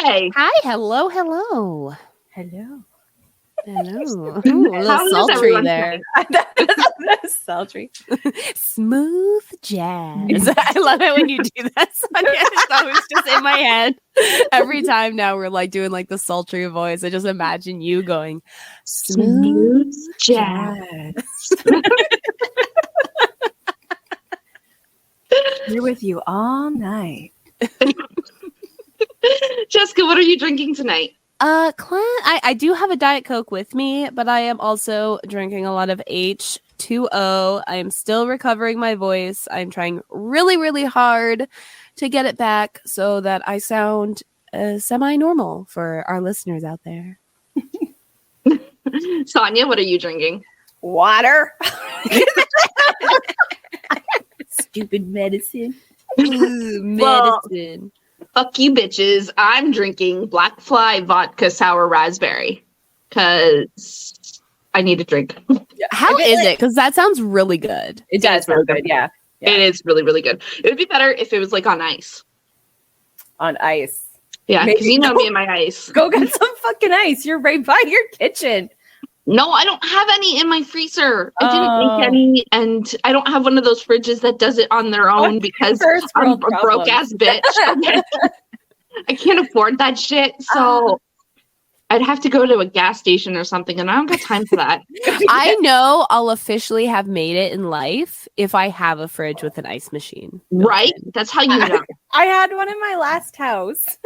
Hi. Hi. Hello. Hello. Hello. Hello. Ooh, a little How is sultry everyone there. That's sultry. Smooth jazz. I love it when you do that. Sonia. It's always just in my head. Every time now we're like doing like the sultry voice. I just imagine you going smooth jazz. Here with you all night. Jessica, what are you drinking tonight? I do have a Diet Coke with me, but I am also drinking a lot of H2O. I am still recovering my voice. I'm trying really, really hard to get it back so that I sound semi-normal for our listeners out there. Sonia, what are you drinking? Water. Stupid medicine. Ooh, medicine. Fuck you, bitches. I'm drinking Black Fly vodka sour raspberry because I need a drink. How is it? Because that sounds really good. It does sound good. Yeah. It is really, really good. It would be better if it was like on ice. On ice. Yeah, because you know me and my ice. Go get some fucking ice. You're right by your kitchen. No, I don't have any in my freezer. I didn't make any, and I don't have one of those fridges that does it on their own because I'm a broke ass bitch. I can't afford that shit, so I'd have to go to a gas station or something, and I don't got time for that. I know I'll officially have made it in life if I have a fridge with an ice machine. Right? That's how you know. I had one in my last house.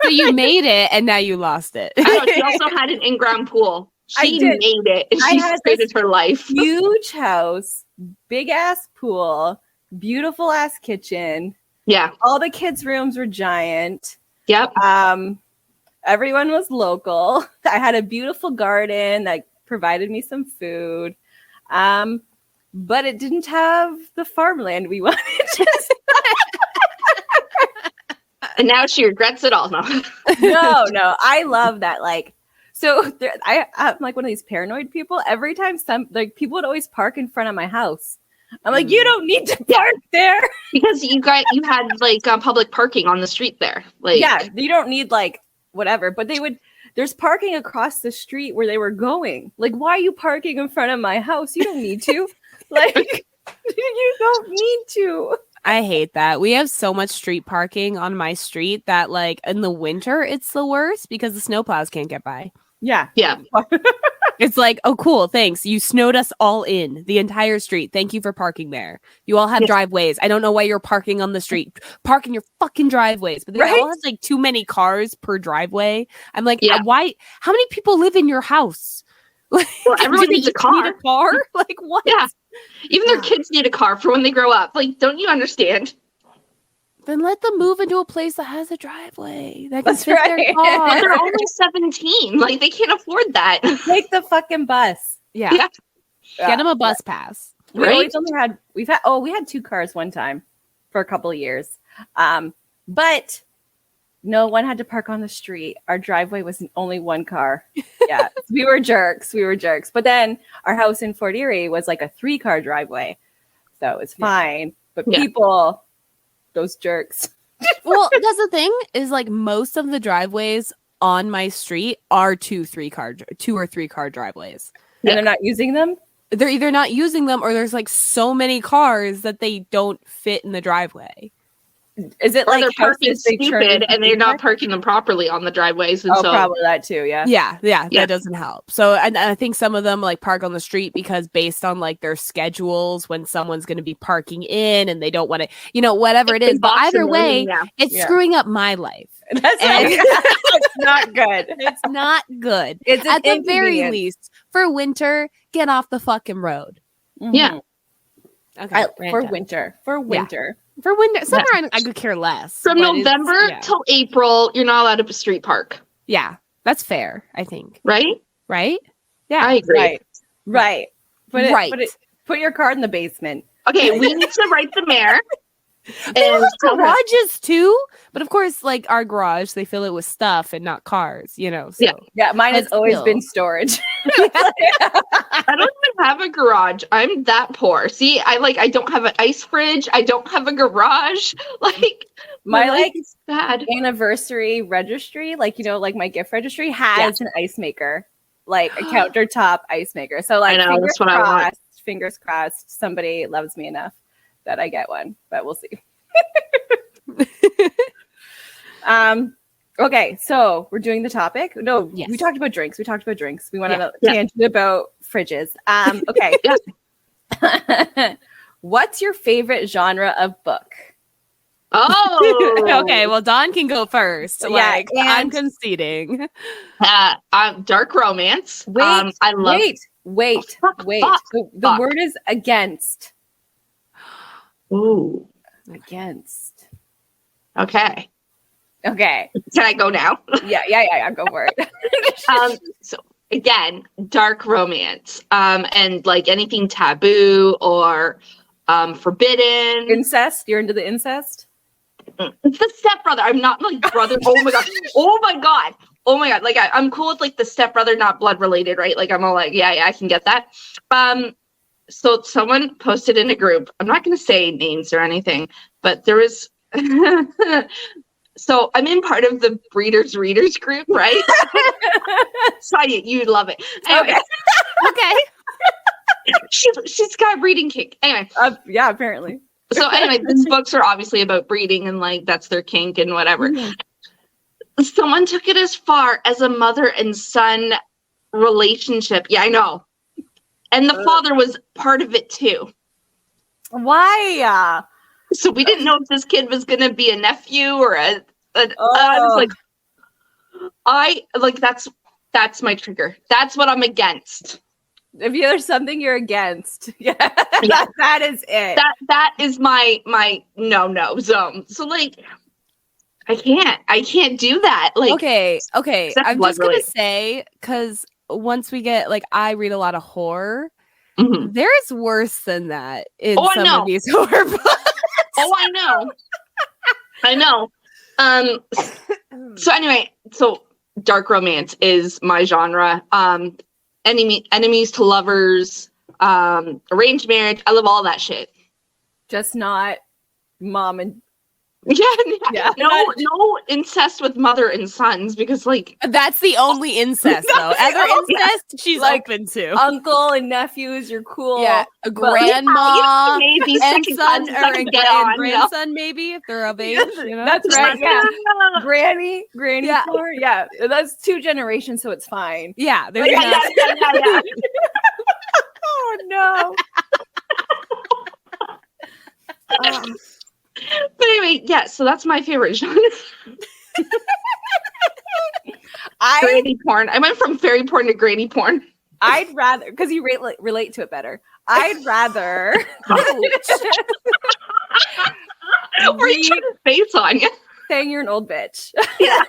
So you made it, and now you lost it. I know, she also had an in-ground pool. She made it, and she created her life. Huge house, big ass pool, beautiful ass kitchen. Yeah. All the kids' rooms were giant. Yep. Everyone was local. I had a beautiful garden that provided me some food. But it didn't have the farmland we wanted. And now she regrets it all. No. No. I love that. Like, so I'm like one of these paranoid people. Every time people would always park in front of my house. I'm like, you don't need to park there because you had like public parking on the street there. Like, yeah, you don't need like whatever. But there's parking across the street where they were going. Like, why are you parking in front of my house? You don't need to. Like, you don't need to. I hate that. We have so much street parking on my street that like in the winter it's the worst because the snowplows can't get by. Yeah. It's like, oh, cool. Thanks. You snowed us all in the entire street. Thank you for parking there. You all have driveways. I don't know why you're parking on the street. Park in your fucking driveways. But they all have like too many cars per driveway. I'm like, why? How many people live in your house? Well, everyone needs a car. Need a car? Like, what? Yeah. Even their kids need a car for when they grow up. Like, don't you understand? Then let them move into a place that has a driveway that can fit their car. But they're only 17. Like, they can't afford that. Take the fucking bus. Yeah. Get them a bus pass. We had 2 cars one time for a couple of years. But no one had to park on the street. Our driveway was only 1 car. Yeah. We were jerks. But then our house in Fort Erie was like a 3-car driveway. So it's fine. But people, those jerks. Well, that's the thing is like most of the driveways on my street are 2 or 3 car driveways. And they're not using them? They're either not using them or there's like so many cars that they don't fit in the driveway. Is it like they're parking stupid and they're not parking them properly on the driveways? And so probably that too. Yeah. That doesn't help. So, and I think some of them like park on the street because based on like their schedules when someone's going to be parking in and they don't want to, whatever it is. But either way, it's screwing up my life. That's not good. It's not good. It's at the very least for winter. Get off the fucking road. Mm-hmm. Yeah. Okay. For winter. For winter, summer, I could care less. From November till April, you're not allowed to street park. Yeah, that's fair, I think. Right? Yeah. I agree. Right. Put your car in the basement. Okay, we need to write the mayor They have so garages too, but of course, like our garage, they fill it with stuff and not cars, you know. So. Yeah, mine has But always still. been storage. I don't even have a garage. I'm that poor. See, I don't have an ice fridge. I don't have a garage. Like My life like is bad. anniversary registry, like like my gift registry has an ice maker, like a countertop ice maker. So like I know, that's what I want. fingers crossed, somebody loves me enough that I get one, but we'll see. Okay, so we're doing the topic. No, Yes. we talked about drinks. We went on a tangent about fridges. Okay. What's your favorite genre of book? Oh, Okay, well, Dawn can go first. Like, and- I'm conceding. Dark romance. Wait, I love. wait. Fuck. The word is against. Ooh. Against. Okay. Okay. Can I go now? Yeah. Go for it. So again, dark romance. And like anything taboo or forbidden. Incest. You're into the incest? It's the stepbrother. I'm not like brother. Oh my god. Oh my god. Oh my god. Like I'm cool with like the stepbrother, not blood related, right? Like I'm all like, yeah, I can get that. So someone posted in a group. I'm not going to say names or anything, but there was. So I'm in part of the breeders readers group, right? Sonia, you'd love it. Anyway, Okay. she's got reading kink. Anyway, Yeah, apparently. so anyway, these books are obviously about breeding and like that's their kink and whatever. Mm-hmm. Someone took it as far as a mother and son relationship. Yeah, I know. And the father was part of it too. Why? So we didn't know if this kid was going to be a nephew or I was like, that's my trigger. That's what I'm against. If there's something you're against, that is it. That is my no zone. So like, I can't do that. Like, Okay. I'm blood just gonna related. say, because once we get like, I read a lot of horror. Mhm. There's worse than that in Oh, I some know. of these horror books. Oh, I know. So anyway, so dark romance is my genre. Enemies to lovers, arranged marriage. I love all that shit. Just not mom and Yeah. No incest with mother and sons because like That's the only incest, though. Other incest, she's Like, open to. uncle and nephews. You're cool. Yeah, a Well, grandma maybe and second son, cousins or I a can get on, you know? grandson, maybe if they're of age. You know? That's right. Yeah. Granny Yeah. poor. Yeah, that's 2 generations, so it's fine. Yeah, there's Yeah. that. Oh no. But anyway, yeah, so that's my favorite genre. Granny porn. I went from fairy porn to granny porn. I'd rather, because you relate to it better. I'd rather Were you trying to face on you? saying you're an old bitch. Yeah.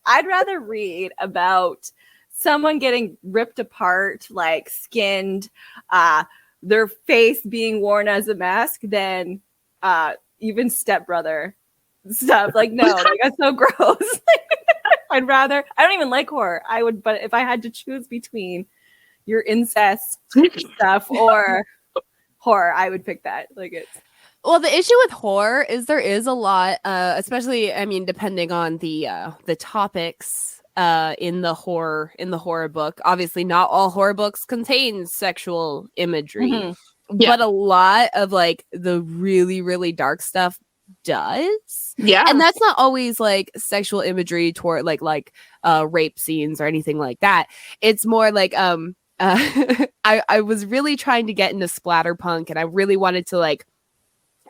I'd rather read about someone getting ripped apart, like skinned, their face being worn as a mask than even stepbrother stuff. Like, no, like, that's so gross. I'd rather, I don't even like horror. I would, but if I had to choose between your incest stuff or horror, I would pick that. Like, it's Well, the issue with horror is there is a lot, especially, I mean, depending on the topics in the horror book. Obviously, not all horror books contain sexual imagery, Yeah. but a lot of like the really, really dark stuff does. Yeah. And that's not always like sexual imagery toward like rape scenes or anything like that. It's more like I was really trying to get into splatterpunk, and I really wanted to like,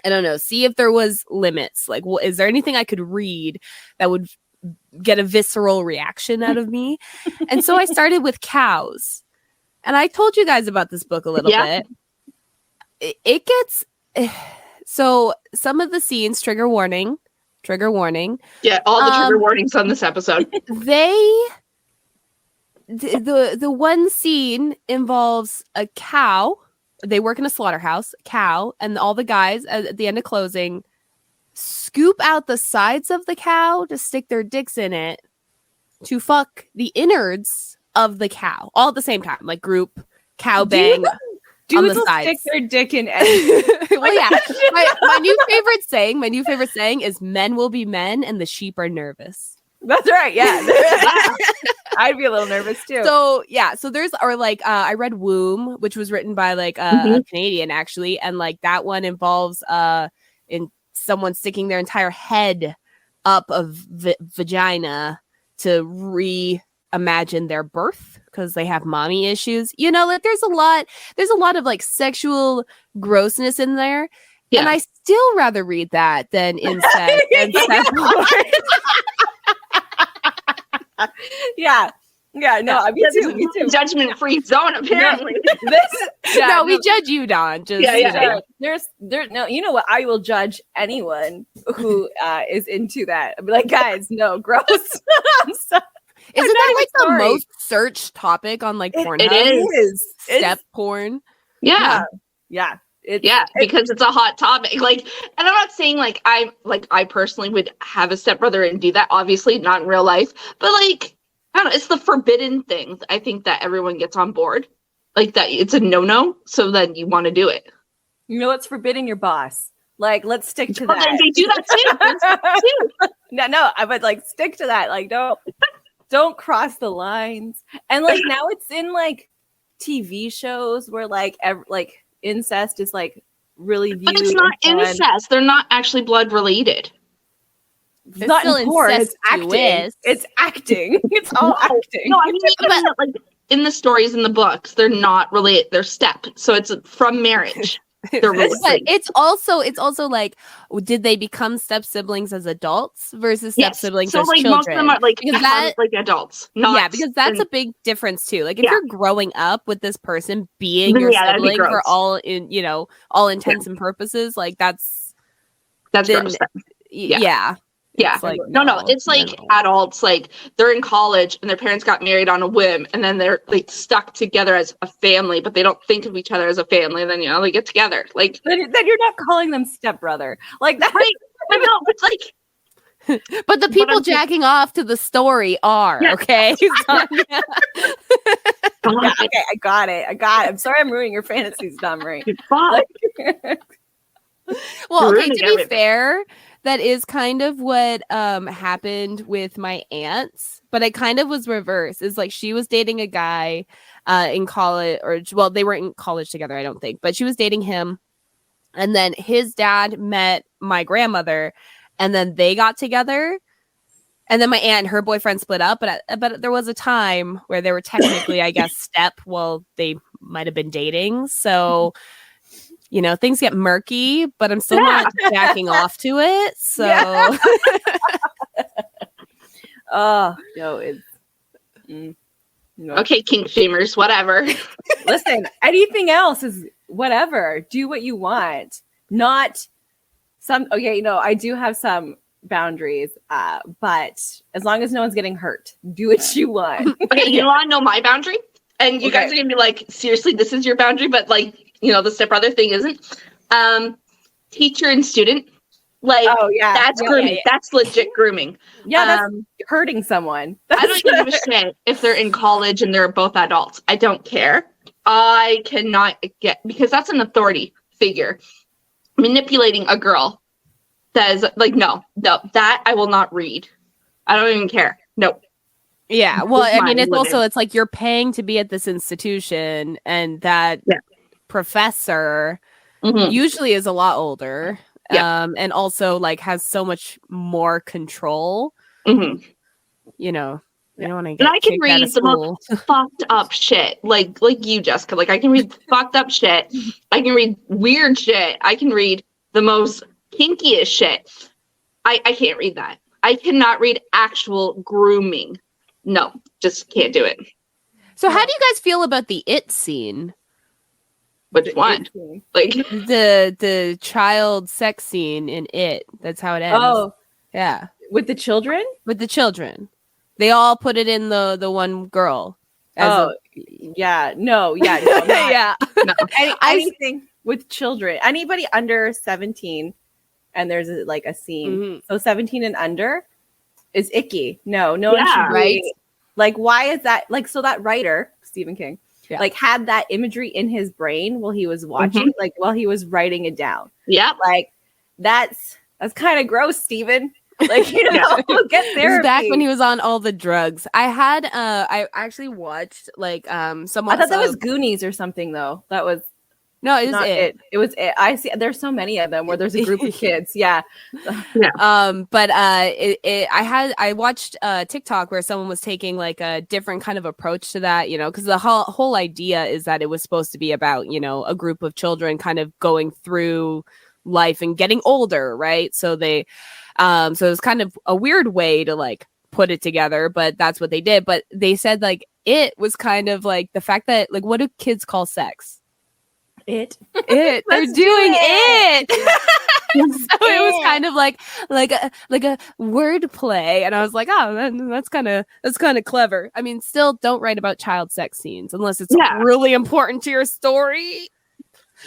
I don't know, see if there was limits. Like, well, is there anything I could read that would get a visceral reaction out of me? And so I started with cows. And I told you guys about this book a little bit. It gets so some of the scenes, trigger warning. Yeah, all the trigger warnings on this episode. The one scene involves a cow. They work in a slaughterhouse, cow, and all the guys at the end of closing scoop out the sides of the cow to stick their dicks in it to fuck the innards of the cow all at the same time, like group cow bang. Dudes will stick their dick in well, yeah. My new favorite saying is men will be men and the sheep are nervous. That's right. Yeah. I'd be a little nervous too. So yeah. So there's, or like, I read Womb, which was written by like a Canadian actually. And like that one involves in someone sticking their entire head up a vagina to reimagine their birth because they have mommy issues. You know, like there's a lot of like sexual grossness in there. Yeah. And I still rather read that than incest and sex porn. Yeah. Yeah, no, me too. Judgment-free zone, apparently. We judge you, Dawn. Just there's no, you know what? I will judge anyone who is into that. I'll be like, guys, no, gross. I'm sorry. Isn't that like the most searched topic on like Pornhub? It is. Step porn. Yeah. Because it's a hot topic. Like, and I'm not saying like I personally would have a stepbrother and do that. Obviously, not in real life, but like I don't know. It's the forbidden thing. I think that everyone gets on board. Like that, it's a no-no. So then you want to do it. You know what's forbidding? Your boss. Like, let's stick to that. They do that too. No, I would like stick to that. Like, don't cross the lines. And like now it's in like TV shows where like incest is like really viewed. But it's not incest. They're not actually blood related. It's not in porn. It's acting. It's acting. It's all acting. No, I mean, even like in the stories in the books, they're not related. They're step. So it's from marriage. But it's also like, did they become step siblings as adults versus step siblings as like children? Most of them are like adults. Because that's a big difference too. Like if you're growing up with this person being your sibling for all intents and purposes, like that's gross. Yeah. It's like, it's like adults, like they're in college and their parents got married on a whim and then they're like stuck together as a family, but they don't think of each other as a family. And then, they get together. Like then you're not calling them stepbrother. Like that. Right. I know. It's like, but the people jacking off to the story are okay. Okay, I got it. I'm sorry I'm ruining your fantasies, Domri. Well, okay, to be fair, that is kind of what happened with my aunts, but it kind of was reverse. Is like she was dating a guy in college, they weren't in college together, I don't think, but she was dating him. And then his dad met my grandmother, and then they got together. And then my aunt and her boyfriend split up, but there was a time where they were technically, I guess, step. Well, they might have been dating, so. Things get murky, but I'm still not jacking off to it. So, oh no, it's no. Okay, kink shamers, whatever. Listen, anything else is whatever. Do what you want. Not some. Okay, I do have some boundaries, but as long as no one's getting hurt, do what you want. Okay, you want to know my boundary? And you guys are gonna be like, seriously, this is your boundary, but like. The stepbrother thing isn't. Teacher and student, like, that's grooming. Yeah. That's legit grooming. Yeah, that's hurting someone. I don't give a shit if they're in college and they're both adults. I don't care. I cannot because that's an authority figure. Manipulating a girl says, like, no, that I will not read. I don't even care. Nope. Yeah, well, I mean, it's like you're paying to be at this institution, and that professor usually is a lot older, and also like has so much more control. You don't want to get. And I can read the most fucked up shit, like you, Jessica. Like I can read fucked up shit. I can read weird shit. I can read the most kinkiest shit. I can't read that. I cannot read actual grooming. No, just can't do it. So how do you guys feel about the It scene? Which one? Like the child sex scene in It. That's how it ends. Oh, yeah. With the children? With the children. They all put it in the one girl. No. Yeah. No. Yeah. No. Anything with children. Anybody under 17 and there's like a scene. Mhm. So 17 and under is icky. No one should be. Right. Like, why is that? Like, so that writer, Stephen King, Yeah. like had that imagery in his brain while he was watching, like while he was writing it down. Yeah. Like that's kind of gross, Stephen. Like, you know, get therapy. It was back when he was on all the drugs. I actually watched like someone. I thought that was Goonies or something though. That was no, it was not it. It was it. I see. There's so many of them where there's a group of kids. Yeah. But I watched TikTok where someone was taking like a different kind of approach to that, you know, because the whole idea is that it was supposed to be about, you know, a group of children kind of going through life and getting older, right? So they so it was kind of a weird way to like put it together, but that's what they did. But they said like it was kind of like the fact that like, what do kids call sex? It. They're doing it. So it was kind of like a word play, and I was like, oh, that's kind of clever. I mean, still don't write about child sex scenes unless it's really important to your story.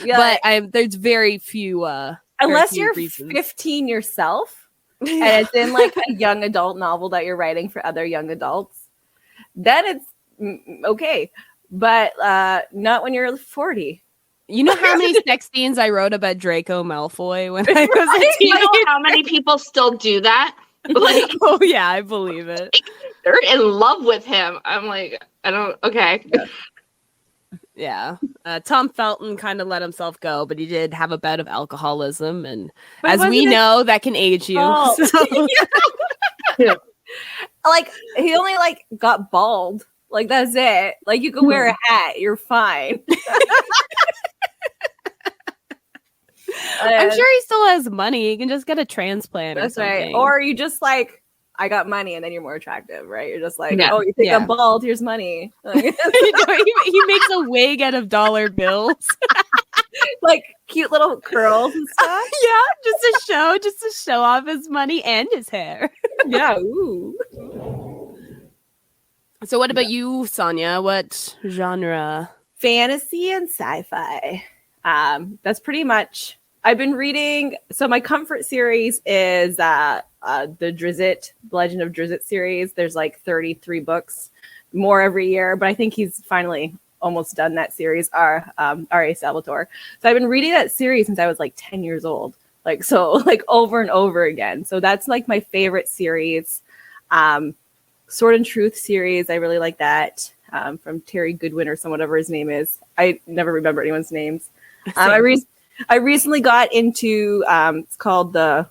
Yeah, but there's very few unless you're 15 yourself and it's in like a young adult novel that you're writing for other young adults, then it's okay, but not when you're 40. You know how many sex scenes I wrote about Draco Malfoy when I was a teenager? You know how many people still do that? Like, oh yeah, I believe it. They're in love with him. I'm like, I don't. Okay. Yeah. Tom Felton kind of let himself go, but he did have a bout of alcoholism, and as we know, that can age you. So. Yeah. Like he only like got bald. Like that's it. Like you can wear a hat, you're fine. I'm sure he still has money. He can just get a transplant. That's or something. Right. Or you just like, I got money, and then you're more attractive, right? You're just like, oh, you think I'm bald? Here's money. Like, he makes a wig out of dollar bills, like cute little curls and stuff. Yeah, just to show off his money and his hair. Yeah. Ooh. So, what about you, Sonia? What genre? Fantasy and sci-fi. That's pretty much. I've been reading. So my comfort series is the Drizzt, Legend of Drizzt series. There's like 33 books, more every year, but I think he's finally almost done that series. R.A. Salvatore. So I've been reading that series since I was like 10 years old. Like over and over again. So that's like my favorite series. Sword and Truth series. I really like that. From Terry Goodwin or whatever his name is. I never remember anyone's names. I recently got into it's called the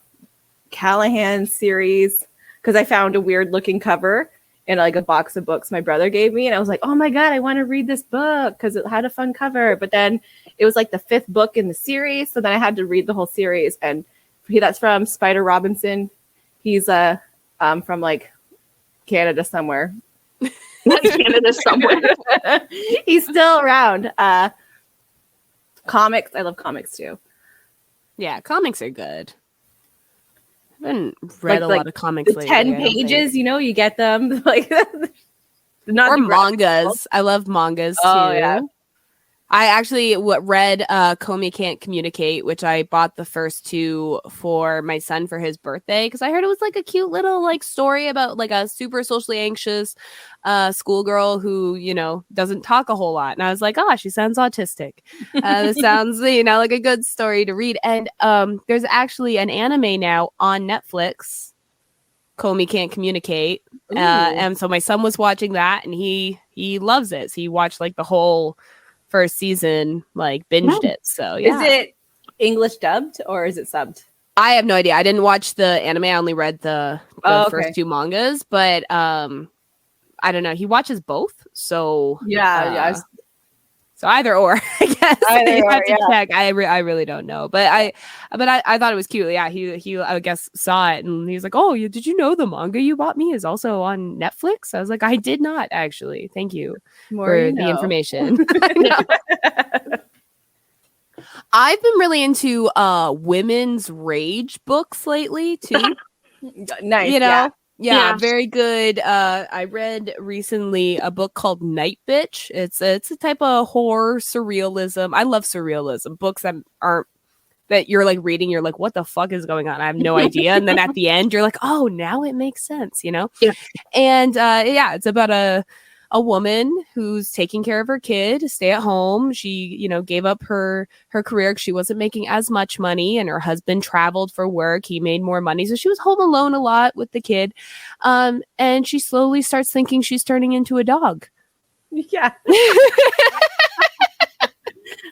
Callahan series because I found a weird looking cover in like a box of books my brother gave me, and I was like, oh my god, I want to read this book because it had a fun cover. But then it was like the 5th book in the series, so then I had to read the whole series. And that's from Spider Robinson. He's from like Canada somewhere. Canada somewhere. He's still around. Comics. I love comics too. Yeah, comics are good. I haven't read a lot of comics lately. 10 pages, you know, you get them. Like not or mangas. I love mangas too. Yeah. I actually read Comey Can't Communicate, which I bought the first 2 for my son for his birthday because I heard it was like a cute little like story about like a super socially anxious schoolgirl who, you know, doesn't talk a whole lot. And I was like, oh, she sounds autistic. This sounds, you know, like a good story to read. And there's actually an anime now on Netflix, Comey Can't Communicate. And so my son was watching that and he loves it. So he watched like the whole first season, like binged it. So yeah. Is it English dubbed or is it subbed? I have no idea. I didn't watch the anime. I only read the first 2 mangas, but I don't know. He watches both, so yeah. So either or, I guess. You have to check. I really don't know, but I thought it was cute. Yeah, he I guess saw it and he was like, "Oh, did you know the manga you bought me is also on Netflix?" I was like, "I did not actually. Thank you for the information." I've been really into women's rage books lately too. Nice, you know. Yeah, very good. I read recently a book called Night Bitch. It's a type of horror surrealism. I love surrealism. Books that aren't that you're like reading, you're like, what the fuck is going on? I have no idea. And then at the end, you're like, oh, now it makes sense, you know? Yeah. And it's about a woman who's taking care of her kid, stay at home. She, you know, gave up her career because she wasn't making as much money, and her husband traveled for work. He made more money. So she was home alone a lot with the kid. And she slowly starts thinking she's turning into a dog. Yeah.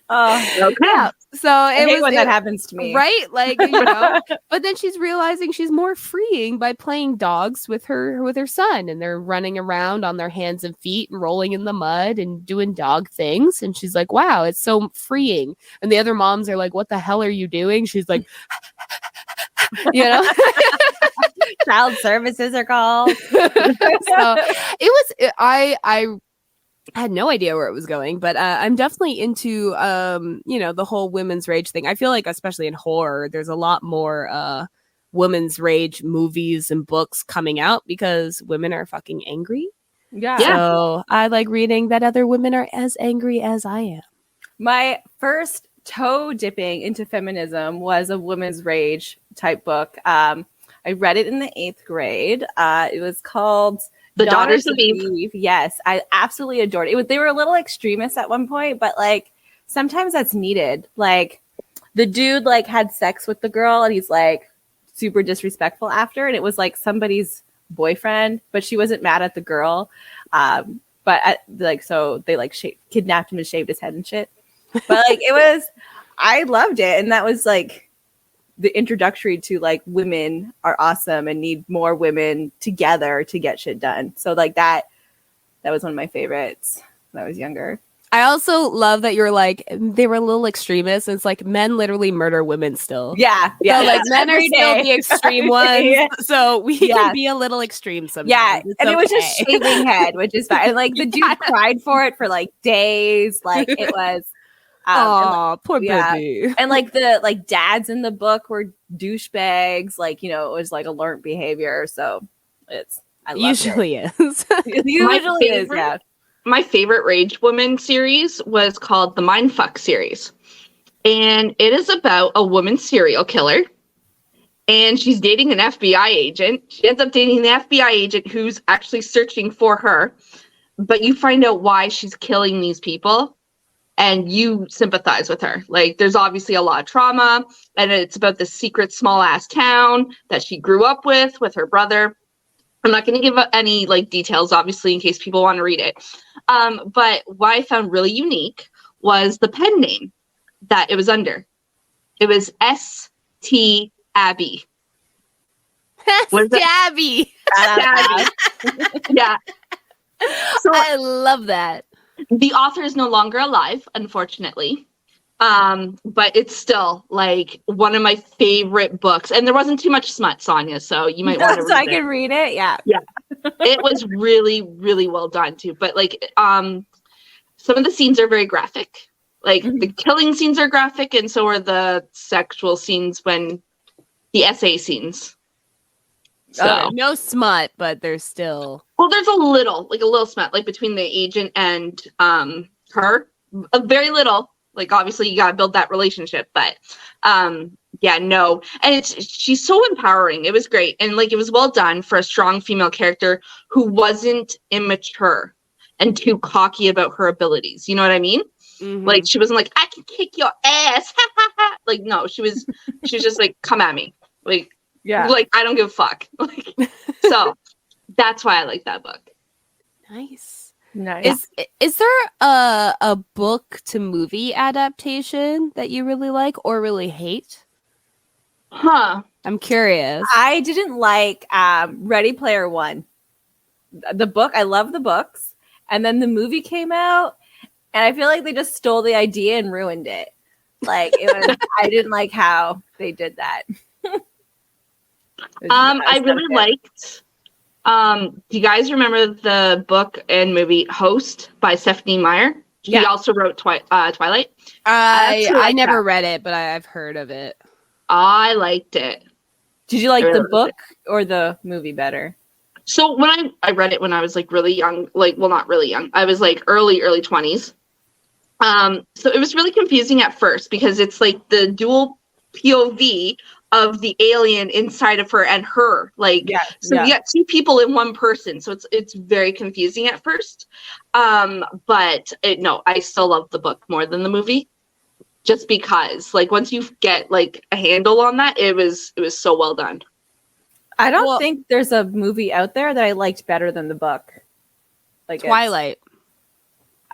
Okay. Yeah. So I hate when that happens to me. Right? Like, you know, but then she's realizing she's more freeing by playing dogs with her son, and they're running around on their hands and feet and rolling in the mud and doing dog things. And she's like, wow, it's so freeing. And the other moms are like, what the hell are you doing? She's like, you know, Child services are called. so I had no idea where it was going, but I'm definitely into, you know, the whole women's rage thing. I feel like, especially in horror, there's a lot more women's rage movies and books coming out because women are fucking angry. Yeah. So I like reading that other women are as angry as I am. My first toe dipping into feminism was a women's rage type book. I read it in the 8th grade. It was called The Daughters of Eve. Yes, I absolutely adored it. They were a little extremist at one point, but like sometimes that's needed. Like the dude like had sex with the girl, and he's like super disrespectful after, and it was like somebody's boyfriend, but she wasn't mad at the girl. So they like kidnapped him and shaved his head and shit. But like I loved it, and that was like the introductory to like women are awesome and need more women together to get shit done. So like that was one of my favorites when I was younger. I also love that you're like, they were a little extremist. It's like men literally murder women still. Yeah. So like men are still the extreme ones. Yeah. So we can be a little extreme sometimes. Yeah. It's and okay. it was just shaving head, which is fine. And like the dude cried for it for like days. Like it was poor baby. And like the like dads in the book were douchebags. Like, you know, it was like alert behavior. So I love usually it. is. It usually is, yeah. My favorite Rage Woman series was called the Mindfuck series. And it is about a woman serial killer. And she's dating an FBI agent. She ends up dating the FBI agent who's actually searching for her. But you find out why she's killing these people. And you sympathize with her. Like, there's obviously a lot of trauma. And it's about this secret small-ass town that she grew up with her brother. I'm not going to give any like details, obviously, in case people want to read it. But what I found really unique was the pen name that it was under. It was S.T. Abby. Stabby. Yeah. So I love that. the author is no longer alive, unfortunately. But it's still like one of my favorite books. And there wasn't too much smut, Sonia, so you might want to read so I it. can read it. Yeah. Yeah. It was really, really well done too. But like some of the scenes are very graphic. Like the killing scenes are graphic, and so are the sexual scenes when the essay scenes. So No smut, but there's still there's a little smut, like between the agent and her. A very little. Like, obviously, you got to build that relationship, but yeah, no. And she's so empowering. It was great. And, like, it was well done for a strong female character who wasn't immature and too cocky about her abilities. You know what I mean? mm-hmm. Like, she wasn't like, I can kick your ass. Like, no, she was just like, come at me. Like, Yeah. Like, I don't give a fuck. Like, so that's why I like that book. Nice. Nice. Is there a book to movie adaptation that you really like or really hate? Huh. I'm curious. I didn't like Ready Player One. The book, I love the books. And then the movie came out, and I feel like they just stole the idea and ruined it. Like, I didn't like how they did that. I really liked. Do you guys remember the book and movie Host by Stephanie Meyer? She also wrote Twilight. I never read it, but I've heard of it. I liked it. Did you like the book or the movie better? So when I read it when I was like really young, like, well, not really young. I was like early 20s. So it was really confusing at first because it's like the dual POV of the alien inside of her and her. Like, so you got two people in one person. So it's very confusing at first. But no, I still love the book more than the movie. Just because, like, once you get like a handle on that, it was so well done. I don't think there's a movie out there that I liked better than the book. Like Twilight.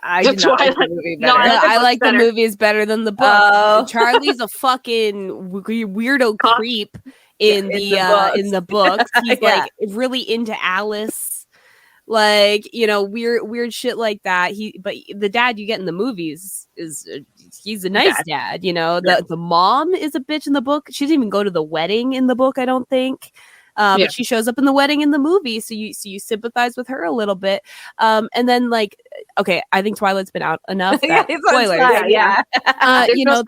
I did not like the movie better. No, I like the movies better than the book. Oh. Charlie's a fucking weirdo creep in the books. He's like really into Alice, like, you know, weird shit like that. But the dad you get in the movies is he's a nice dad. You know, the mom is a bitch in the book. She didn't even go to the wedding in the book, I don't think. But she shows up in the wedding in the movie, so you sympathize with her a little bit. And then, like, okay, I think Twilight's been out enough. Spoilers, you know,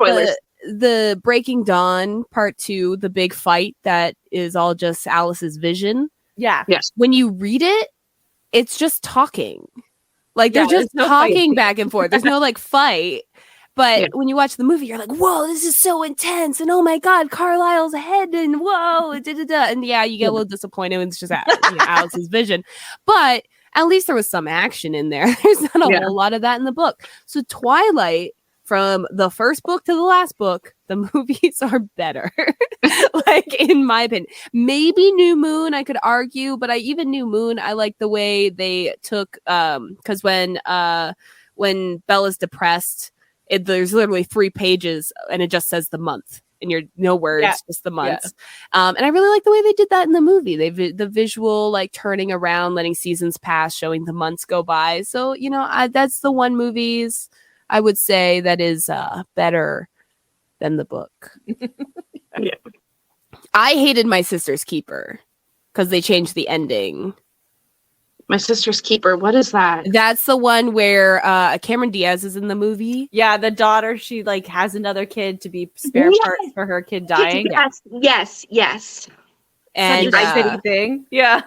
the Breaking Dawn Part 2, the big fight that is all just Alice's vision. Yeah. Yes. When you read it, it's just talking. Like, they're just talking back and forth. There's no like fight. But when you watch the movie, you're like, whoa, this is so intense. And oh my God, Carlisle's head. And whoa. And you get a little disappointed when it's just Alice's vision. But at least there was some action in there. There's not a whole lot of that in the book. So Twilight, from the first book to the last book, the movies are better. Like, in my opinion. Maybe New Moon, I could argue. But even New Moon, I like the way they took, because when Bella's depressed, there's literally 3 pages and it just says the month and you're no words, just the months. And I really like the way they did that in the movie. The visual, like, turning around, letting seasons pass, showing the months go by. So, you know, that's the one movies I would say that is better than the book. I hated My Sister's Keeper because they changed the ending. My Sister's Keeper. What is that? That's the one where Cameron Diaz is in the movie. Yeah, the daughter, she like has another kid to be spare parts for her kid dying. Yes. And such a thing. Yeah.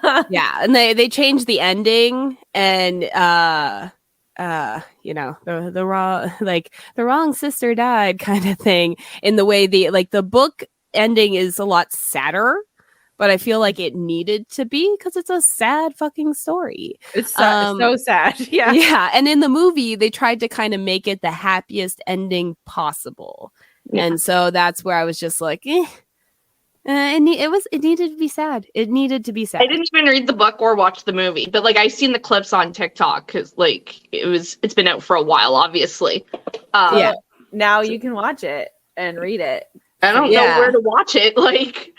And they changed the ending, and you know, the wrong sister died kind of thing, in the way the book ending is a lot sadder. But I feel like it needed to be, because it's a sad fucking story. It's so sad. Yeah. Yeah. And in the movie, they tried to kind of make it the happiest ending possible. Yeah. And so that's where I was just like, it needed to be sad. It needed to be sad. I didn't even read the book or watch the movie, but like I've seen the clips on TikTok, because like it's been out for a while, obviously. Now you can watch it and read it. I don't know where to watch it. Like,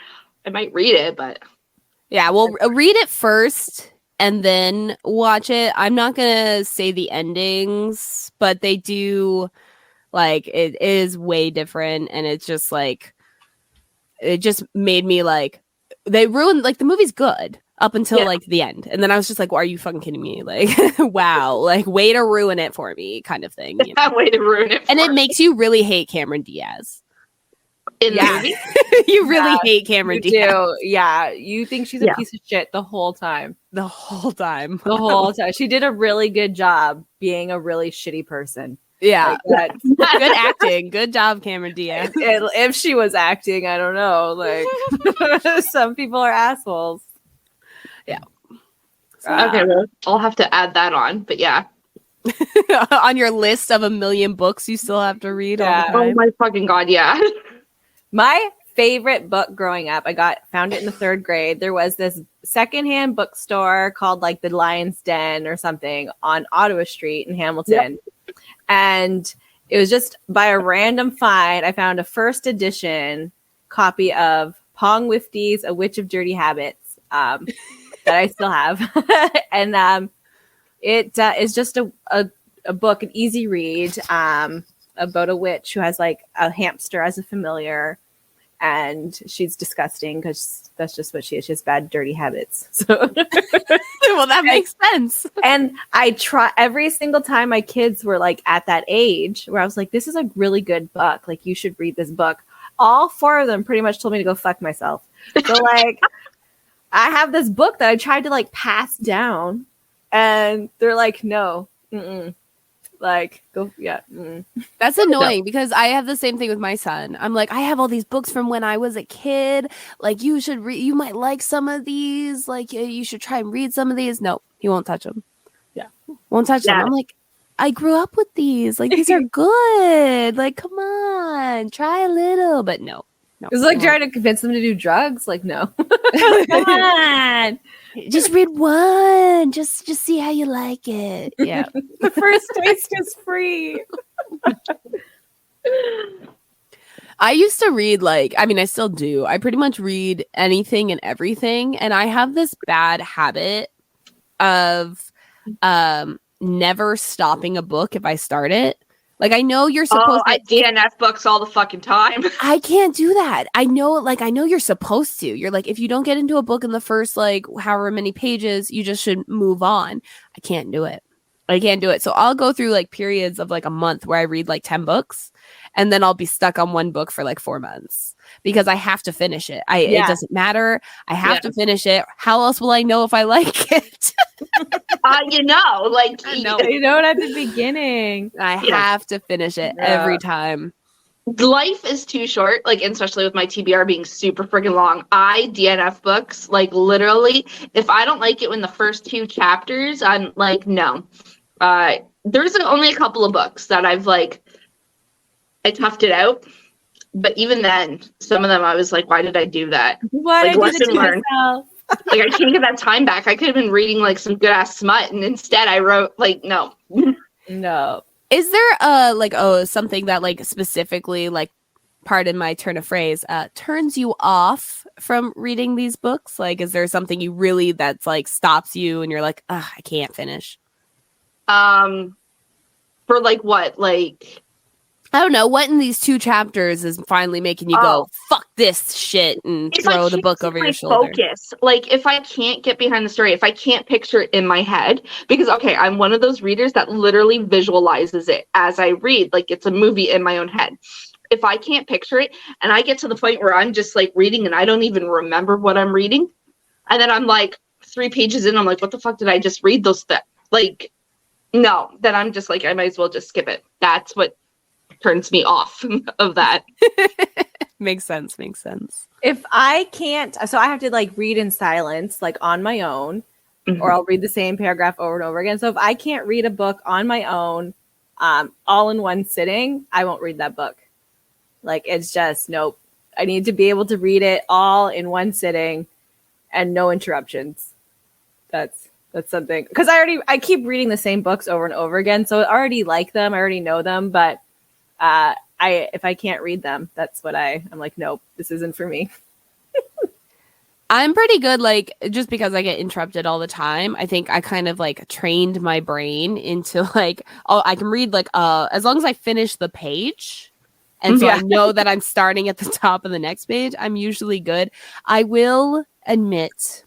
I might read it, but well, read it first and then watch it. I'm not gonna say the endings, but they do, like, it is way different, and it's just like, it just made me like, they ruined, like, the movie's good up until like the end, and then I was just like, well, are you fucking kidding me? Like, wow, like, way to ruin it for me, kind of thing. You know? Way to ruin it, and it makes you really hate Cameron Diaz. In the movie? You really hate Cameron Diaz. Yeah, you think she's a piece of shit the whole time. The whole time. She did a really good job being a really shitty person. Yeah. Like, good acting. Good job, Cameron Diaz. If she was acting, I don't know. Like, some people are assholes. Yeah. Okay, well, I'll have to add that on. But yeah. On your list of 1 million books you still have to read all the time. Oh my fucking God, yeah. My favorite book growing up, found it in the 3rd grade. There was this secondhand bookstore called like the Lion's Den or something on Ottawa Street in Hamilton. Yep. And it was just by a random find, I found a 1st edition copy of Pong Wifty's A Witch of Dirty Habits that I still have. And it is just a book, an easy read, about a witch who has like a hamster as a familiar, and she's disgusting because that's just what she is. She has bad, dirty habits. So, well, that makes sense. And I try every single time my kids were like at that age where I was like, this is a really good book. Like, you should read this book. All 4 of them pretty much told me to go fuck myself. So like, I have this book that I tried to like pass down, and they're like, no, Like, go, yeah. Mm. That's annoying because I have the same thing with my son. I'm like, I have all these books from when I was a kid. Like, you should read. You might like some of these. Like, you should try and read some of these. No, he won't touch them. Yeah, won't touch them. I'm like, I grew up with these. Like, these are good. Like, come on, try a little. But no. It's like trying to convince them to do drugs. Like, no. Come on. Just read one. Just see how you like it. Yeah. The first taste is free. I used to read I still do. I pretty much read anything and everything. And I have this bad habit of never stopping a book if I start it. Like, I know you're supposed to. I DNF books all the fucking time. I can't do that. I know you're supposed to. You're like, if you don't get into a book in the first, however many pages, you just should move on. I can't do it. So I'll go through, periods of, a month where I read, 10 books. And then I'll be stuck on one book for, 4 months. Because I have to finish it. It doesn't matter. I have to finish it. How else will I know if I like it? You know at the beginning. I have to finish it every time. Life is too short, especially with my TBR being super freaking long. I DNF books, literally. If I don't like it in the first 2 chapters, I'm like, no. There's only a couple of books that I've I toughed it out. But even then, some of them I was like, why did I do that? Why did I do that to myself? I can't get that time back. I could have been reading some good ass smut, and instead I wrote no. No. Is there something that specifically pardon my turn of phrase turns you off from reading these books? Is there something you really that's stops you and you're like, I can't finish? For what? I don't know what in these 2 chapters is finally making you go, fuck this shit, and throw the book over your shoulder. Focus. If I can't get behind the story, if I can't picture it in my head, because, I'm one of those readers that literally visualizes it as I read, it's a movie in my own head. If I can't picture it, and I get to the point where I'm just, reading and I don't even remember what I'm reading, and then I'm, 3 pages in, I'm like, what the fuck did I just read those no, then I'm just I might as well just skip it. That's what turns me off of that. Makes sense. If I can't, so I have to read in silence, on my own, or I'll read the same paragraph over and over again. So if I can't read a book on my own, all in one sitting, I won't read that book. It's just, nope. I need to be able to read it all in one sitting and no interruptions. That's something, because I keep reading the same books over and over again. So I already like them. I already know them, but if I can't read them, that's what I'm like, nope, this isn't for me. I'm pretty good, just because I get interrupted all the time. I think I kind of trained my brain into I can read as long as I finish the page. And so I know that I'm starting at the top of the next page. I'm usually good. I will admit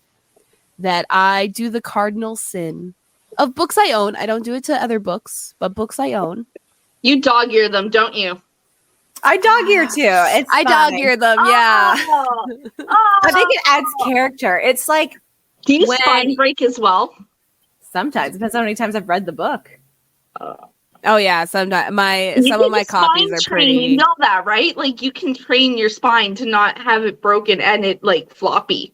that I do the cardinal sin of books I own. I don't do it to other books, but books I own. You dog ear them, don't you? I dog ear too. I dog ear them, yeah. I think it adds character. It's do you spine break as well? Sometimes. Depends how many times I've read the book. Oh yeah, sometimes some of my copies are pretty. You know that, right? You can train your spine to not have it broken and it floppy.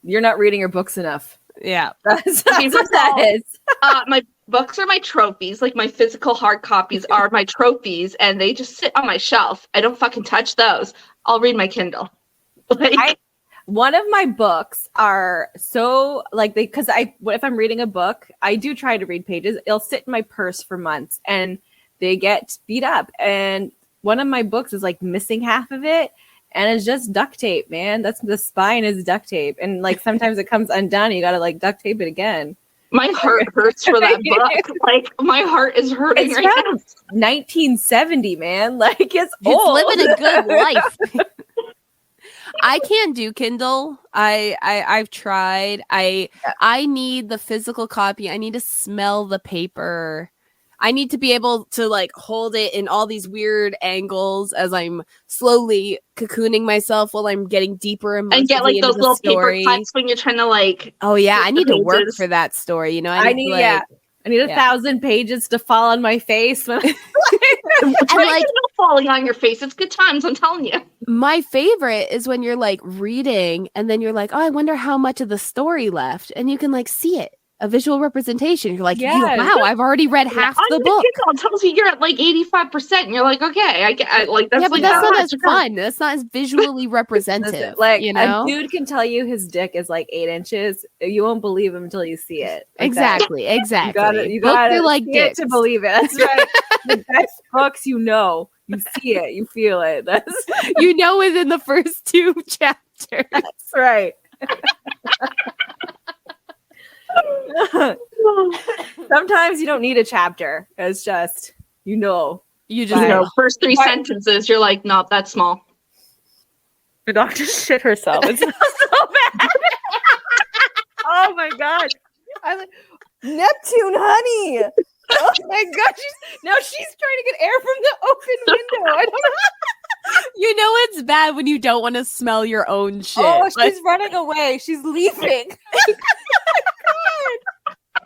You're not reading your books enough. Yeah, that's what that is. My books are my trophies. My physical hard copies are my trophies, and they just sit on my shelf. I don't fucking touch those. I'll read my Kindle. One of my books are so because if I'm reading a book, I do try to read pages. It'll sit in my purse for months, and they get beat up. And one of my books is missing half of it. And it's just duct tape, man. That's the spine is duct tape. And sometimes it comes undone. You got to duct tape it again. My heart hurts for that book. My heart is hurting right now. 1970, man. It's old. Living a good life. I can't do Kindle. I've tried. I need the physical copy. I need to smell the paper. I need to be able to hold it in all these weird angles as I'm slowly cocooning myself while I'm getting deeper and get those little story. Paper cuts when you're trying to Oh yeah, I need to work for that story. I need I need 1,000 pages to fall on my face. And like falling on your face, it's good times. I'm telling you. My favorite is when you're like reading, and then you're like, oh, I wonder how much of the story left, and you can like see it. A visual representation. You're like, wow, I've already read half the book. It tells you you're at like 85%. And you're like, okay, I like that's but that's not as fun. That's not as visually representative. Like, you know, a dude can tell you his dick is like 8 inches. You won't believe him until you see it. Like exactly. You gotta like see it to believe it. That's right. The best books, you see it, you feel it. That's within the first 2 chapters. That's right. Sometimes you don't need a chapter. It's just you just first 3 sentences. You're like, no, that's small. The doctor shit herself. It's so bad. Oh my god! I'm like, Neptune, honey. Oh my god! She's trying to get air from the open window. I don't know. You know it's bad when you don't want to smell your own shit. Oh, she's running away. She's leaving.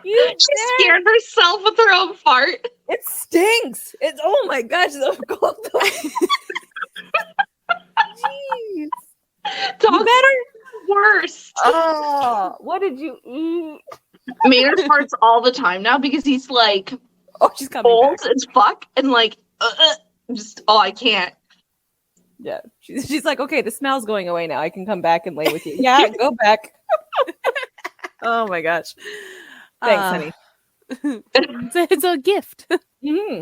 She scared herself with her own fart. It stinks. It's oh my gosh, so cold. Jeez. Dogs are worst. Oh, what did you eat? Maynard farts all the time now because he's like, she's coming old back. as fuck and like, I can't. Yeah, she's like, okay, the smell's going away now. I can come back and lay with you. Yeah, go back. Oh my gosh. Thanks, honey. It's a gift. Mm-hmm.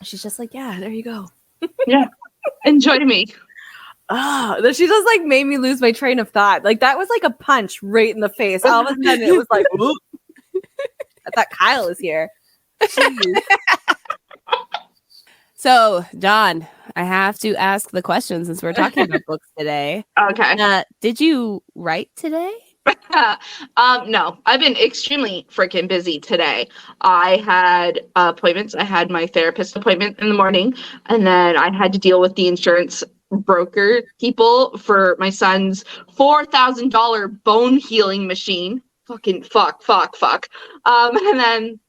She's just like, yeah, there you go. Yeah, enjoy me. She just like made me lose my train of thought. Like that was like a punch right in the face. All of a sudden, it was like, I thought Kyle was here. So, Dawn, I have to ask the question since we're talking about books today. Okay. Did you write today? No, I've been extremely freaking busy today. I had appointments. I had my therapist appointment in the morning, and then I had to deal with the insurance broker people for my son's $4,000 bone healing machine. Fucking fuck. And then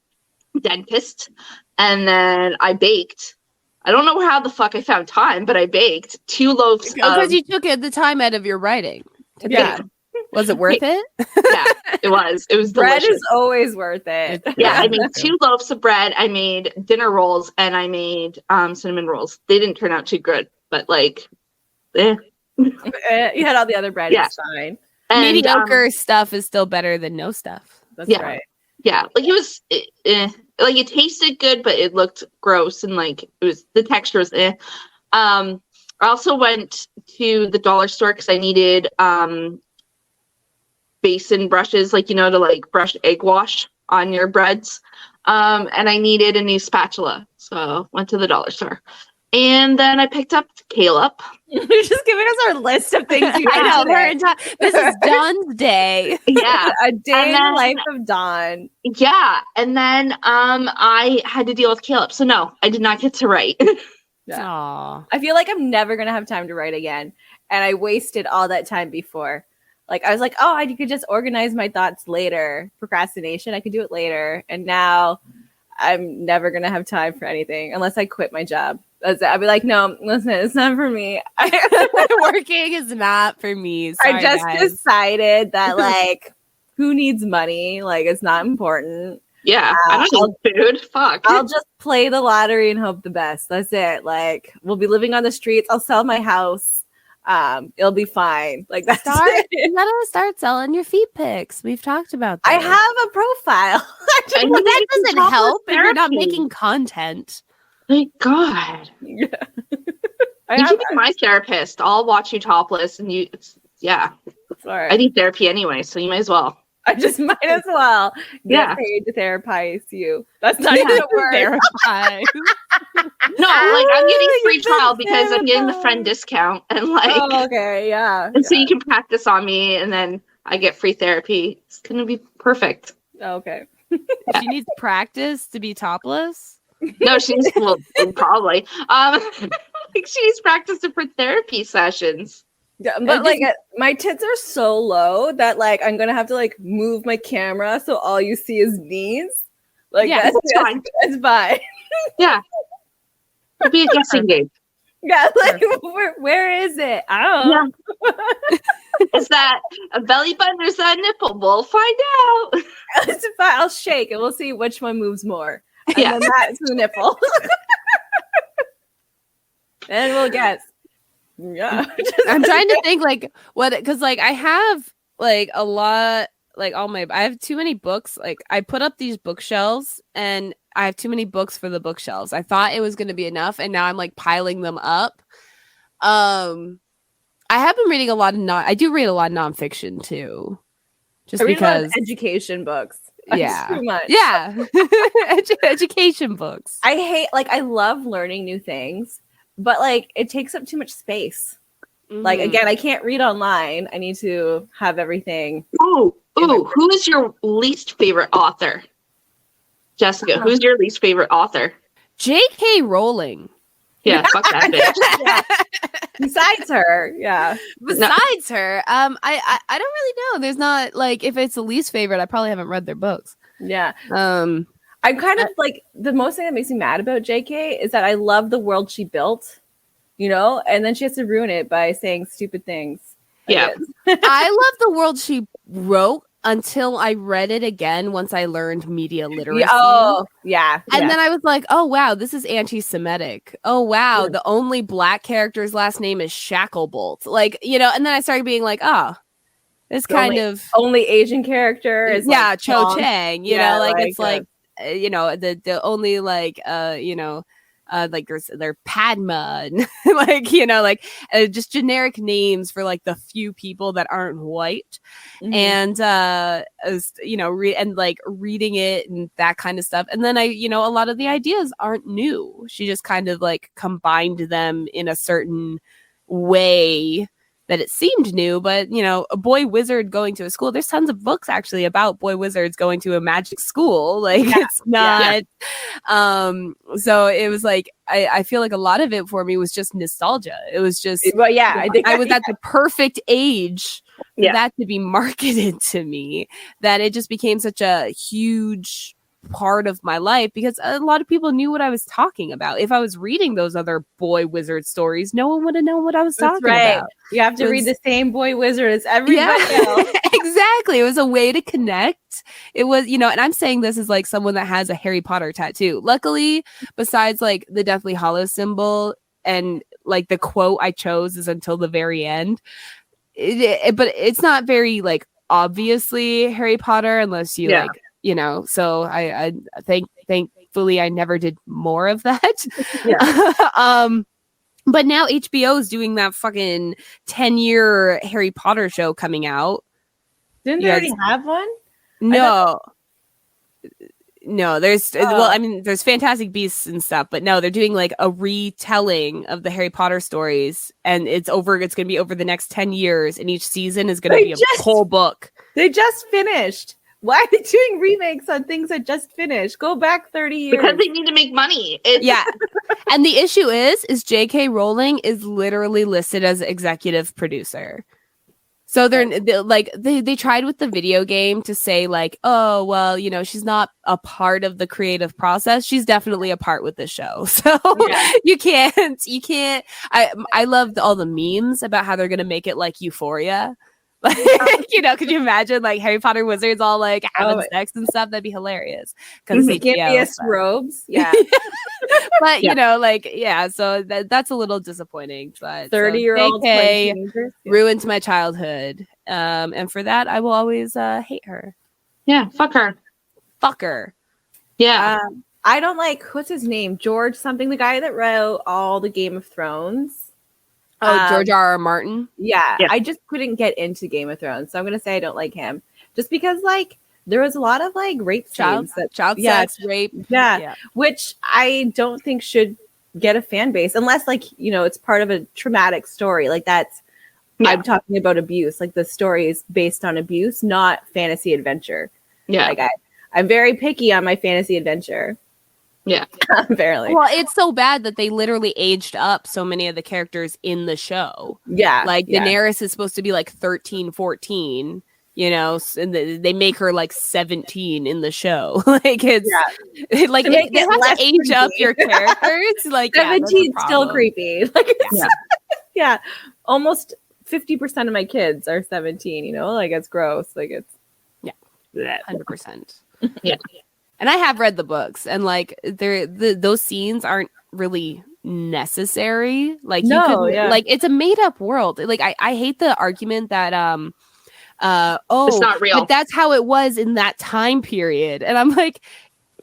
dentist, and then I baked. I don't know how the fuck I found time, but I baked 2 loaves. Because you took the time out of your writing. Yeah. Was it worth it? Yeah, it was. It was delicious. Bread is always worth it. Yeah, I made 2 loaves of bread. I made dinner rolls, and I made cinnamon rolls. They didn't turn out too good, but like, you had all the other bread. Yeah. It's fine. And, mediocre stuff is still better than no stuff. That's right. Yeah, like it was, like it tasted good, but it looked gross, and like it was the texture was. I also went to the dollar store because I needed basin brushes, like, to like brush egg wash on your breads. And I needed a new spatula. So went to the dollar store. And then I picked up Caleb. You're just giving us our list of things you know. This is Dawn's day. Yeah. A day in the life of Dawn. Yeah. And then I had to deal with Caleb. So no, I did not get to write. Yeah. Aww. I feel like I'm never going to have time to write again. And I wasted all that time before. Like, I was like, I could just organize my thoughts later. Procrastination, I could do it later. And now I'm never going to have time for anything unless I quit my job. I'll be like, no, listen, it's not for me. Working is not for me. Sorry, I just decided that, like, who needs money? Like, it's not important. Yeah, I don't need food. Fuck. I'll just play the lottery and hope the best. That's it. Like, we'll be living on the streets. I'll sell my house. It'll be fine. Like that's you gotta start selling your feet pics. We've talked about that. I have a profile. Well, that doesn't help if you're not making content. Thank God. Yeah. You can be my therapist. I'll watch you topless, and you. Yeah. Sorry. I need therapy anyway, so you might as well. I just might as well get paid to therapize you. That's not even a word. Therapize. No, like I'm getting free trial because I'm getting the friend discount, and like, okay, yeah. And so you can practice on me, and then I get free therapy. It's gonna be perfect. Okay. She needs practice to be topless. No, she's probably. Like she needs practice for therapy sessions. Yeah, but like my tits are so low that like I'm gonna have to like move my camera so all you see is knees. Like that's fine. That's fine. Yeah, it'll be a guessing game. Yeah, like where is it? I don't know. Yeah. Is that a belly button or is that a nipple? We'll find out. It's fine. I'll shake and we'll see which one moves more. And Yeah. then that's the nipple. And we'll guess. Yeah. I'm trying to think like what, because like I have like a lot, like I have too many books. Like I put up these bookshelves and I have too many books for the bookshelves. I thought it was going to be enough and now I'm like piling them up. I have been reading a lot of I do read a lot of nonfiction too. Just because education books. Yeah. Too much. Yeah. Education books. I love learning new things, but like it takes up too much space. Mm-hmm. Like again, I can't read online. I need to have everything. Ooh, who is your least favorite author? Jessica, who's your least favorite author? J.K. Rowling. Yeah, fuck that bitch. Yeah. Besides her, yeah. Besides her, I don't really know. There's not like if it's the least favorite, I probably haven't read their books. Yeah. I'm kind of like the most thing that makes me mad about JK is that I love the world she built, you know, and then she has to ruin it by saying stupid things. Yeah. I love the world she wrote until I read it again once I learned media literacy. Oh, yeah. And then I was like, oh, wow, this is anti-Semitic. Oh, wow, the only black character's last name is Shacklebolt. Like, you know, and then I started being like, oh, it's kind of... Only Asian character is like Cho Chang, you know, like it's like, you know, the only like, you know, like they're Padma and like, you know, like just generic names for like the few people that aren't white. Mm-hmm. And you know, and like reading it and that kind of stuff. And then you know, a lot of the ideas aren't new. She just kind of like combined them in a certain way that it seemed new, but you know, a boy wizard going to a school. There's tons of books actually about boy wizards going to a magic school. Like it's not. So it was like I feel like a lot of it for me was just nostalgia. It was just I was at the perfect age for that to be marketed to me, that it just became such a huge part of my life because a lot of people knew what I was talking about. If I was reading those other boy wizard stories, no one would have known what I was talking about. You have to read the same boy wizard as everybody else. Exactly. It was a way to connect. It was, you know, and I'm saying this as like someone that has a Harry Potter tattoo. Luckily, besides like the Deathly Hallows symbol and like the quote I chose is until the very end. But it's not very like obviously Harry Potter unless you like, you know, so I thankfully I never did more of that. But now HBO is doing that fucking 10-year Harry Potter show coming out. Didn't they already have one? No. No, there's well, I mean, there's Fantastic Beasts and stuff, but no, they're doing like a retelling of the Harry Potter stories, and it's going to be over the next 10 years, and each season is going to be a whole book. They just finished. Why are they doing remakes on things that just finished? Go back 30 years. Because they need to make money. Yeah. And the issue is J.K. Rowling is literally listed as executive producer. So they're like, they tried with the video game to say like, oh, well, you know, she's not a part of the creative process. She's definitely a part with the show. So you can't, I loved all the memes about how they're going to make it like Euphoria. Like, you know, could you imagine like Harry Potter wizards all like having sex and stuff? That'd be hilarious. Because Gimpiest robes, but you know, like so that's a little disappointing. But 30-year-old ruined my childhood, and for that I will always hate her. Yeah, fuck her. Yeah, I don't like what's his name, George something, the guy that wrote all the Game of Thrones. Oh, George R.R. Martin. Yeah, I just couldn't get into Game of Thrones, so I'm gonna say I don't like him, just because like there was a lot of like rape scenes, child sex, rape, which I don't think should get a fan base unless like you know it's part of a traumatic story. Like that's I'm talking about abuse, like the story is based on abuse, not fantasy adventure. Yeah, like I'm very picky on my fantasy adventure. Yeah. Apparently. Well, it's so bad that they literally aged up so many of the characters in the show. Yeah. Like Daenerys is supposed to be like 13, 14, you know, and they make her like 17 in the show. Like it's like they have to age creepy. up your characters. Like 17 still creepy. Like yeah. Yeah. Almost 50% of my kids are 17, you know, like it's gross. Like it's 100%. Yeah. And I have read the books, and like those scenes aren't really necessary. Like like it's a made up world. Like I hate the argument that it's not real. But that's how it was in that time period. And I'm like,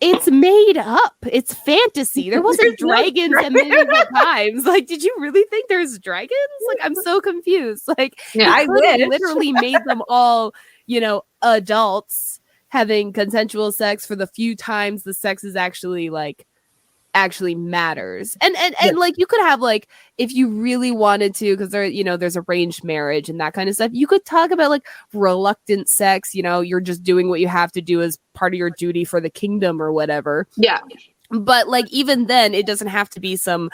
it's made up. It's fantasy. There wasn't dragons at medieval times. Like, did you really think there's dragons? Like, I'm so confused. Like, I literally made them all, you know, adults having consensual sex for the few times the sex is actually matters. And like you could have like, if you really wanted to, because there, you know, there's arranged marriage and that kind of stuff, you could talk about like reluctant sex, you know, you're just doing what you have to do as part of your duty for the kingdom or whatever. Yeah. But like even then it doesn't have to be some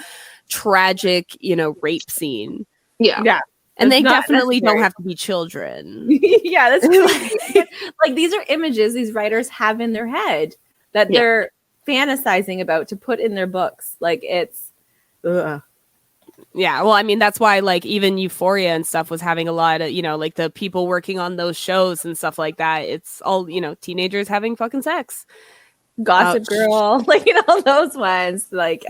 tragic, you know, rape scene. Yeah. And they definitely don't have to be children. Yeah, that's crazy. Like these are images these writers have in their head that they're fantasizing about to put in their books. Like it's yeah, well, I mean, that's why like even Euphoria and stuff was having a lot of, you know, like the people working on those shows and stuff like that. It's all, you know, teenagers having fucking sex. Gossip Girl, like, you know, those ones. Like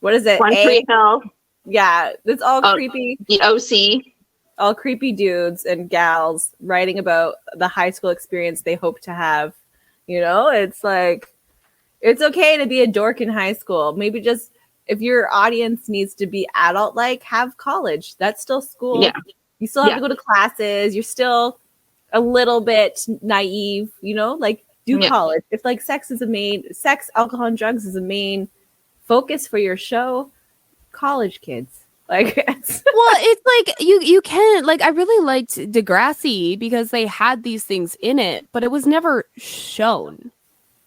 what is it? One Tree Hill. Yeah, it's all creepy. The OC. All creepy dudes and gals writing about the high school experience they hope to have. You know, it's like, it's okay to be a dork in high school. Maybe just if your audience needs to be adult-like, have college. That's still school. Yeah. You still have to go to classes. You're still a little bit naive, you know, like do college. If like sex, alcohol, and drugs is a main focus for your show, college kids. Like it's like you can, like, I really liked Degrassi because they had these things in it, but it was never shown.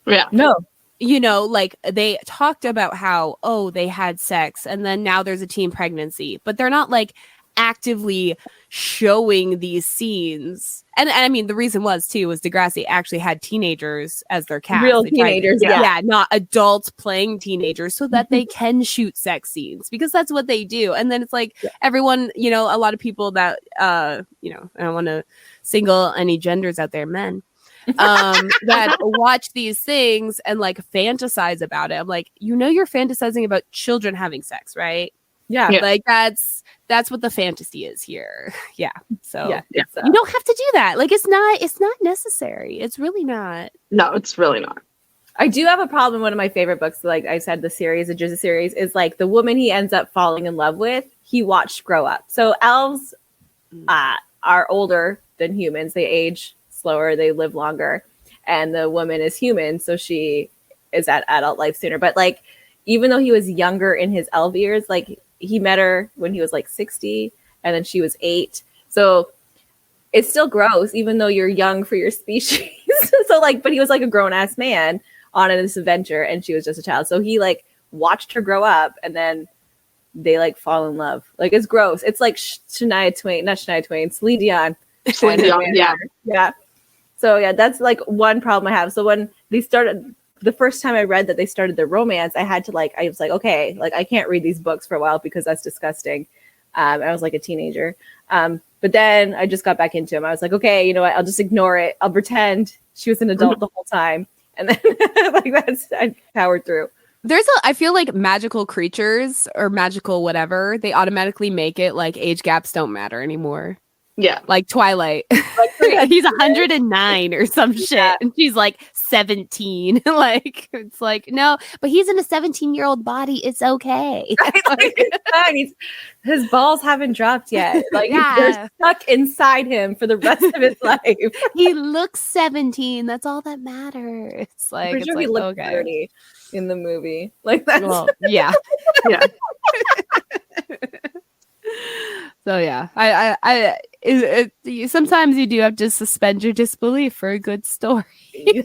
Yeah. No. You know, like they talked about how, they had sex and then now there's a teen pregnancy, but they're not like actively showing these scenes. And I mean, the reason was Degrassi actually had teenagers as their cast. Real teenagers. Yeah, not adults playing teenagers so that they can shoot sex scenes because that's what they do. And then it's like everyone, you know, a lot of people that, you know, I don't want to single any genders out there, men. That watch these things and like fantasize about it. I'm like, you know, you're fantasizing about children having sex, right? Yeah. Like that's what the fantasy is here. Yeah. So you don't have to do that. Like it's not necessary. It's really not. No, it's really not. I do have a problem. One of my favorite books, like I said, the Jizza series, is like the woman he ends up falling in love with, he watched grow up. So elves are older than humans. They age slower, they live longer, and the woman is human, so she is at adult life sooner. But like, even though he was younger in his elf years, like he met her when he was like 60, and then she was 8. So it's still gross, even though you're young for your species. So like, but he was like a grown ass man on this adventure, and she was just a child. So he like watched her grow up, and then they like fall in love. Like it's gross. It's like Celine Dion. Yeah. So yeah, that's like one problem I have. So when they started, the first time I read that they started the romance, I was like, okay, like I can't read these books for a while because that's disgusting. I was like a teenager. But then I just got back into them. I was like, okay, you know what? I'll just ignore it. I'll pretend she was an adult the whole time. And then I powered through. I feel like magical creatures or magical whatever, they automatically make it like age gaps don't matter anymore. Yeah. Like Twilight. He's 109 or some shit. And she's like 17. Like, it's like, no, but he's in a 17-year-old body. It's okay. Like, it's fine. His balls haven't dropped yet. Like, they're stuck inside him for the rest of his life. He looks 17. That's all that matters. Like, I'm sure he looks 30 in the movie. Like, that's... Well, yeah. Yeah. So yeah, sometimes you do have to suspend your disbelief for a good story.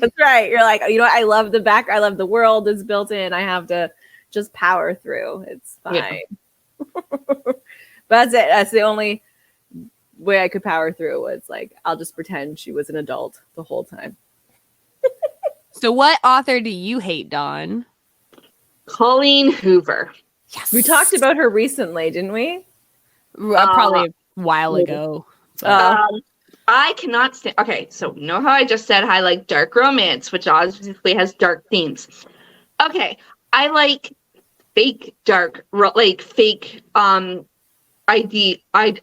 That's right. You're like, you know what? I love the back. I love the world that's built in. I have to just power through. It's fine. Yeah. But that's it. That's the only way I could power through was like, I'll just pretend she was an adult the whole time. So what author do you hate, Dawn? Colleen Hoover. Yes. We talked about her recently, didn't we? Probably a while ago. I cannot stand. Okay, so know how I just said I like dark romance, which obviously has dark themes. Okay, I like fake dark, like fake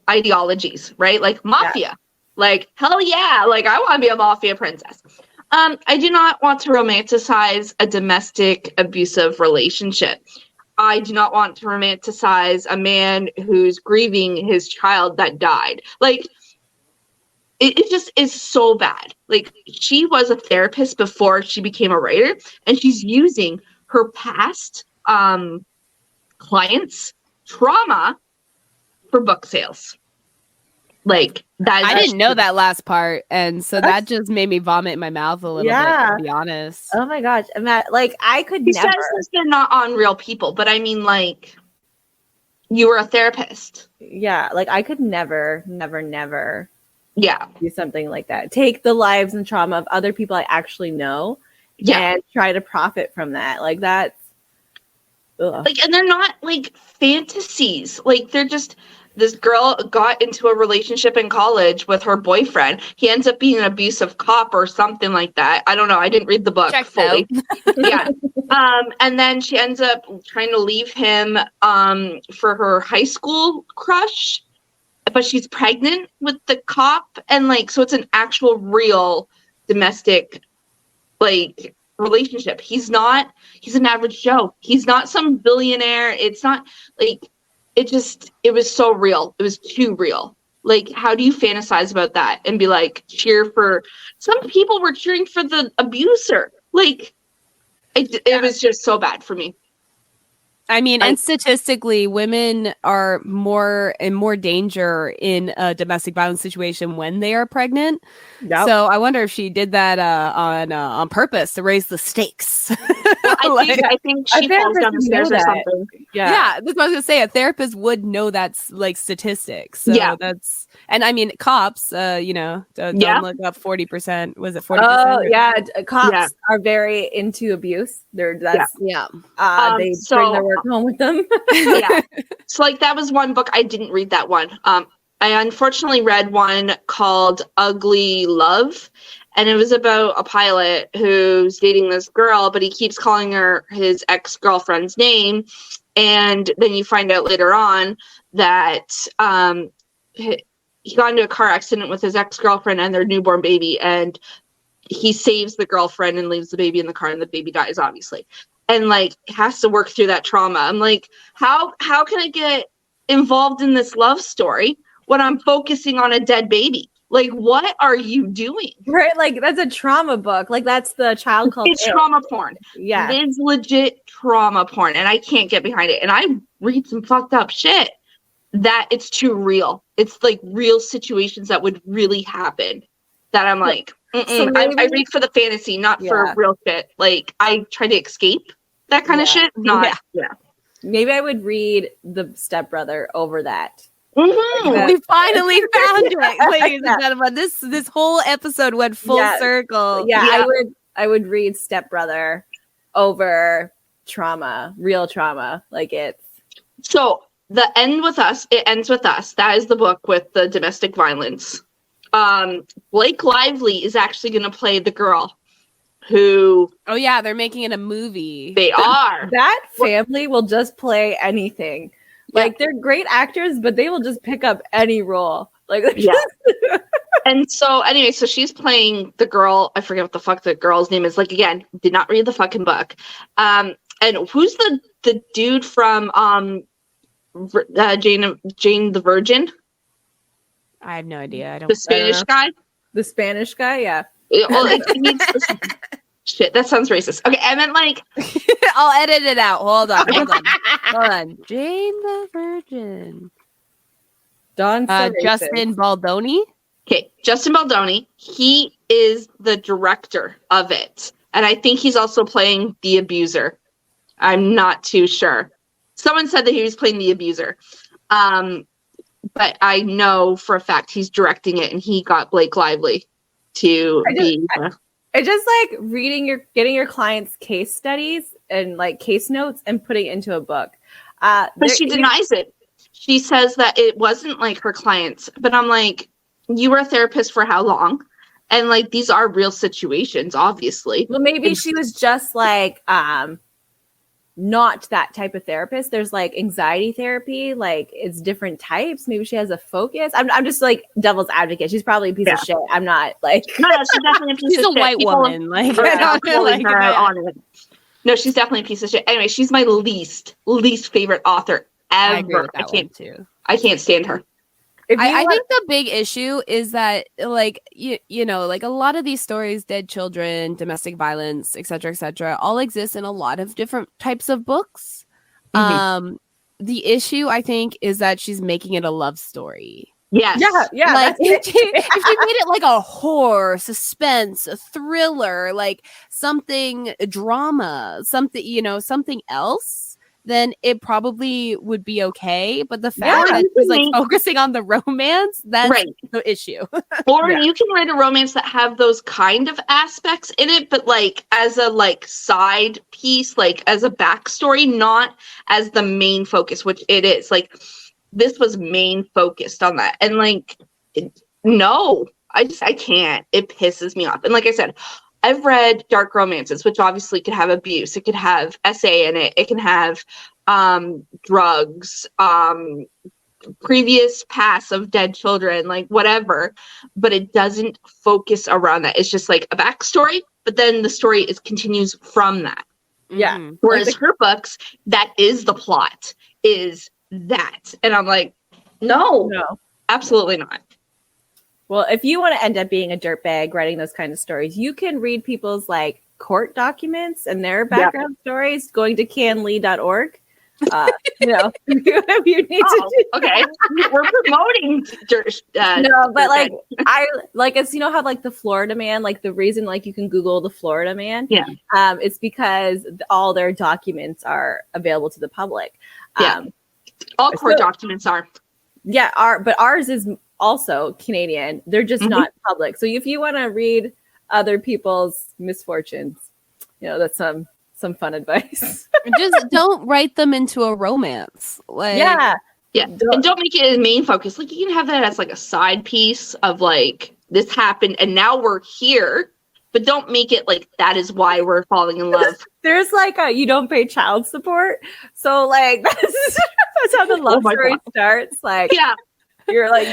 ideologies, right? Like mafia. Yeah. Like hell yeah, like I want to be a mafia princess. I do not want to romanticize a domestic abusive relationship. I do not want to romanticize a man who's grieving his child that died. Like, it just is so bad. Like, she was a therapist before she became a writer, and she's using her past clients' trauma for book sales. Like that. I didn't know that last part, and so that just made me vomit in my mouth a little bit, to be honest. Oh my gosh. And that, like, I could never. Says they're not on real people, but I mean, like, you were a therapist. Yeah, like I could never yeah, do something like that. Take the lives and trauma of other people I actually know and try to profit from that. Like that's like, and they're not like fantasies. Like they're just, this girl got into a relationship in college with her boyfriend. He ends up being an abusive cop or something like that. I don't know. I didn't read the book fully. Yeah. And then she ends up trying to leave him for her high school crush, but she's pregnant with the cop. And like, so it's an actual real domestic like relationship. He's an average Joe. He's not some billionaire. It's not like, it was so real. It was too real. Like, how do you fantasize about that and be like, some people were cheering for the abuser. Like, it was just so bad for me. I mean, and statistically, women are more in more danger in a domestic violence situation when they are pregnant. Yep. So I wonder if she did that on purpose to raise the stakes. Well, I think she falls down the stairs or something. Yeah, that's what I was gonna say. A therapist would know that's like statistics. So that's, and I mean, cops. Don't look up 40%. Was it 40%? Oh yeah, cops are very into abuse. They bring their work home with them. So like that was one book. I didn't read that one. I unfortunately read one called Ugly Love, and it was about a pilot who's dating this girl, but he keeps calling her his ex-girlfriend's name. And then you find out later on that he got into a car accident with his ex-girlfriend and their newborn baby, and he saves the girlfriend and leaves the baby in the car, and the baby dies, obviously. And like has to work through that trauma. I'm like, how can I get involved in this love story when I'm focusing on a dead baby? Like, what are you doing? Right, like that's a trauma book. Like that's the child called it's trauma porn. Yeah, it is legit trauma porn, and I can't get behind it. And I read some fucked up shit that it's too real. It's like real situations that would really happen. That I'm like, so I read for the fantasy, not for real shit. Like I try to escape that kind of shit. Maybe I would read The Stepbrother over that. Mm-hmm. We finally found it, ladies and gentlemen. This whole episode went full circle. I would read Stepbrother over trauma, real trauma. Like it's so it ends with us. That is the book with the domestic violence. Blake Lively is actually going to play the girl who. Oh yeah, they're making it a movie. They are. That family will just play anything. Like they're great actors, but they will just pick up any role. Like And so anyway, so she's playing the girl. I forget what the fuck the girl's name is. Like again, did not read the fucking book. And who's the dude from Jane the Virgin? I have no idea. The Spanish guy. The Spanish guy, yeah. Well, shit, that sounds racist. Okay, I meant like I'll edit it out. Hold on. Jane the Virgin. Don Justin Baldoni. Okay, Justin Baldoni. He is the director of it, and I think he's also playing the abuser. I'm not too sure. Someone said that he was playing the abuser, but I know for a fact he's directing it, and he got Blake Lively to be. It's just like getting your clients' case studies and like case notes and putting it into a book. But she denies it. She says that it wasn't like her clients. But I'm like, you were a therapist for how long? And like, these are real situations, obviously. Well, maybe she was just like, not that type of therapist. There's like anxiety therapy, like it's different types. Maybe she has a focus. I'm just like devil's advocate. She's probably a piece of shit. I'm not like no, she's definitely a piece she's of a shit. white woman. Like I don't like her on it. No, she's definitely a piece of shit. Anyway, she's my least favorite author ever. I agree with that one too. I can't stand her. I think the big issue is that, like, you know, like a lot of these stories, dead children, domestic violence, etc., all exist in a lot of different types of books. Mm-hmm. The issue, I think, is that she's making it a love story. Yes. Yeah. Like, if she made it like a horror, suspense, a thriller, like something drama, something else, then it probably would be okay. But the fact that she's like focusing on the romance, that's the issue. Or you can write a romance that have those kind of aspects in it, but like as a like side piece, like as a backstory, not as the main focus, which it is. Like this was main focused on that. And like, no, I can't. It pisses me off. And like I said, I've read dark romances, which obviously could have abuse. It could have SA in it. It can have drugs, previous past of dead children, like whatever. But it doesn't focus around that. It's just like a backstory, but then the story continues from that. Yeah. Mm-hmm. Whereas her books, that is the plot, is that. And I'm like, no, absolutely not. Well, if you want to end up being a dirtbag writing those kind of stories, you can read people's like court documents and their background stories going to canlee.org. If you need to. Okay. We're promoting no, but like I like it's how like the Florida Man, like the reason like you can Google the Florida Man. Yeah. It's because all their documents are available to the public. All court documents are. Yeah, but ours is also Canadian. They're just not public. So if you want to read other people's misfortunes, that's some fun advice. Just don't write them into a romance. Like and don't make it a main focus. Like you can have that as like a side piece of like this happened and now we're here, but don't make it like that is why we're falling in love. There's like you don't pay child support, so like that's how the love story starts. Like you're like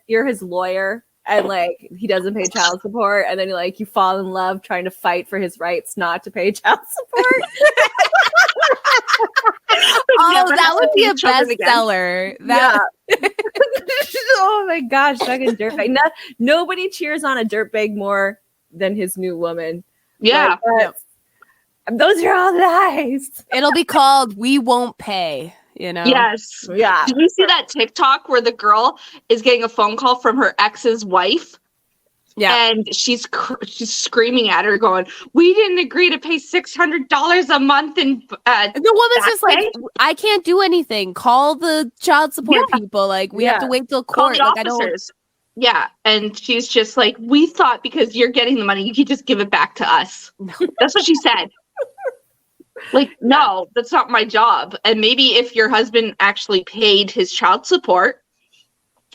you're his lawyer and like he doesn't pay child support, and then you fall in love trying to fight for his rights not to pay child support. That would be a bestseller. Oh my gosh, fucking dirtbag. Nobody cheers on a dirtbag more than his new woman. Yeah. Those are all lies. It'll be called We Won't Pay. Yes. Yeah. Did you see that TikTok where the girl is getting a phone call from her ex's wife? Yeah. And she's screaming at her going, we didn't agree to pay $600 a month. And the woman's just like, I can't do anything. Call the child support people. Like we have to wait till court. Call the officers. Yeah. And she's just like, we thought because you're getting the money, you could just give it back to us. No. That's what she said. Like, no, that's not my job. And maybe if your husband actually paid his child support,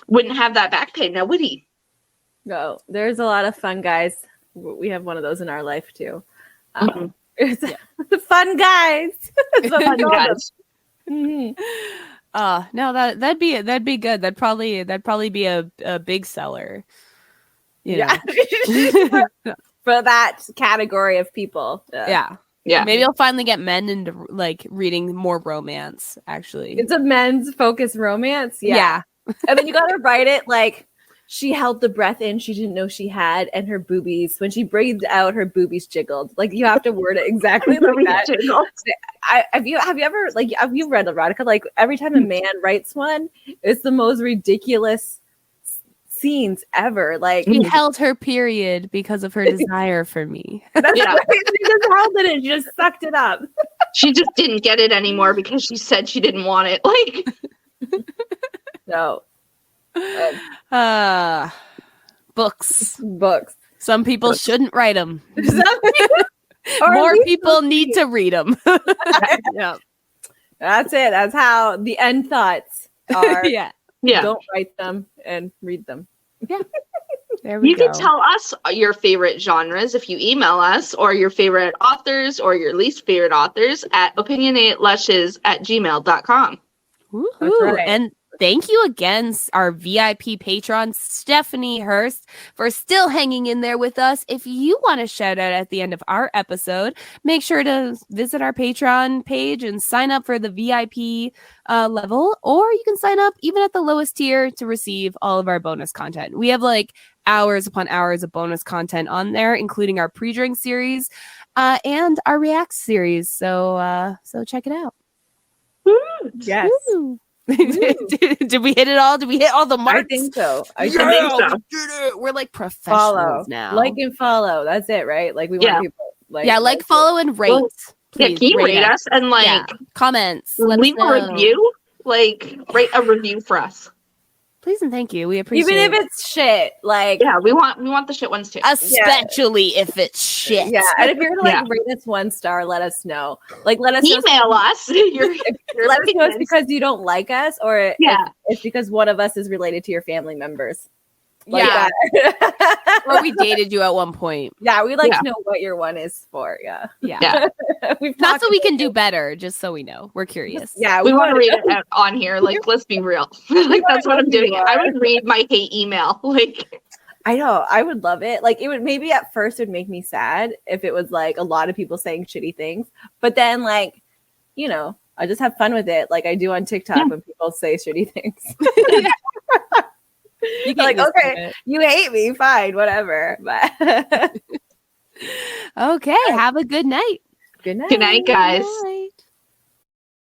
wouldn't have that back pay now, would he? No, there's a lot of fun guys. We have one of those in our life too. It's fun guys. Fun guys. No, that'd be good. That'd probably be a big seller. For that category of people. Yeah. Maybe I'll finally get men into like reading more romance, actually. It's a men's focused romance. Yeah. And then you gotta write it like she held the breath in she didn't know she had, and her boobies, when she breathed out, her boobies jiggled. Like, you have to word it exactly like that. Have you ever, like, have you read erotica? Like, every time a man writes one, it's the most ridiculous scenes ever. Like, She held her period because of her desire for me. That's yeah. She just held it and she just sucked it up. She just didn't get it anymore because she said she didn't want it. Like, no. Books. Some people shouldn't write them. More More people need to read them. Yeah. That's it. That's how the end thoughts are. Yeah. Don't write them and read them. Yeah. There we you go. can tell us your favorite genres if you email us, or your favorite authors or your least favorite authors at opinionatelushes@gmail.com. Woohoo. Right. And thank you again, our VIP patron, Stephanie Hurst, for still hanging in there with us. If you want a shout out at the end of our episode, make sure to visit our Patreon page and sign up for the VIP level, or you can sign up even at the lowest tier to receive all of our bonus content. We have like hours upon hours of bonus content on there, including our pre-drink series and our React series. So check it out. Yes. Woo. Did we hit it all? Did we hit all the marks? I think so. I think so. We did it. We're like professionals now. Like and follow. That's it, right? Like, we want people like, follow, and rate. Well, please, can you rate us and comments? Leave a review. Like, write a review for us. Please and thank you. We appreciate even if it's shit. Like, we want the shit ones too. Especially if it's shit. Yeah. And if you're gonna rate us 1 star, let us know. Like, let us email us. Let us know it's because you don't like us, or it's because one of us is related to your family members. Like or we dated you at one point. Yeah, we'd like to know what your one is for. Yeah. We've not so we can do better, just so we know. We're curious. Yeah, we want to read it on here. Like, let's be real. Like, that's what I'm doing. I would read my hate email. Like, I know, I would love it. Like, it would maybe at first it would make me sad if it was like a lot of people saying shitty things, but then, like, you know, I just have fun with it, like I do on TikTok when people say shitty things. You like, okay, you hate me, fine, whatever. But okay, have a good night. Good night. Good night, guys. Bye.